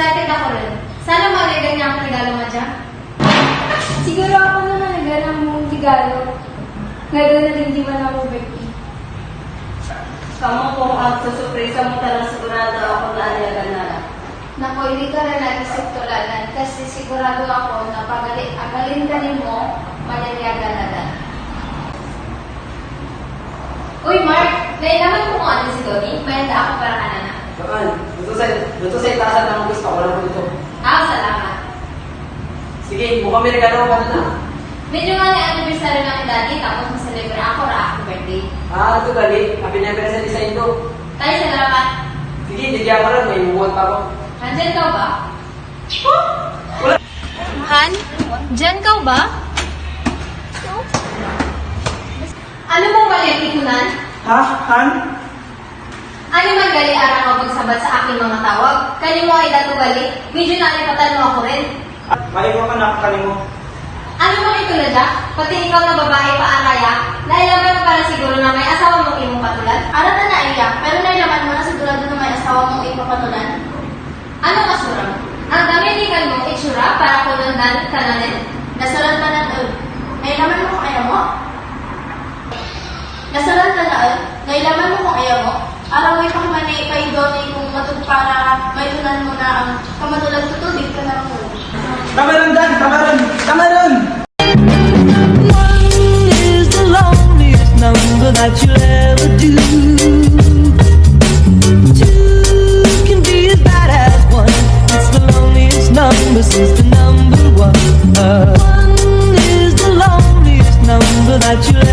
Excited ako rin. Sana magiging niya ang regalo mo dyan. Siguro ako naman naghanap mong regalo. Ngayon na hindi man ako birthday. Kamu kung ang susurpresa mo talagang sigurado ako na alayagan na lang. Naku, hindi ka rin nag-isip tuladan kasi sigurado ako na agalin ka rin mo, manyayaga na lang. Uy, Mark! Nailaman mo kung ano si Donnie? Mayanda ako para ka na na. Saan? Dito sa itasan ng gusto ko lang dito. Salamat. Sige, mukhang may regalo ka na. Medyo nga na anniversary ng daddy, tapos masalibre ako ra ako birthday. Ito gali. Happy anniversary sa inyo. Tayo, salamat. Sige, digyan ko lang. May muwan pa ako. Nandyan ka ba? Wala. Han? Diyan ka ba? Ano bang mali ang ikunan? Ha? Han? Ano man gali arang ako pagsabad sa aking mga tawag? Kani mo ay dato gali? Medyo nalipatan mo ako rin. May mo ka nakakali mo. Ano bang ito na dya? Pati ikaw na babae pa araya, nailaman mo para siguro na may asawa mong imong patulan? Arata na iya, pero nailaman mo na sigurado na may asawa mong ipapatulan. Ano kasura? Ang daminikan mong itsura para kunundan ka na rin? Nasalan ka na doon. Nailaman mo kung ayaw mo? Nasalan ka na doon. Nailaman mo kung ayaw mo? Araw ay pangmanay kay Donnie kung matug para may tunan mo na ang kamatulan sa tubig ka na mo. Tama rin dyan! Tama rin! Tama rin! One is the loneliest number that you'll ever do. Two can be as bad as one. It's the loneliest number since the number one. One is the loneliest number that you'll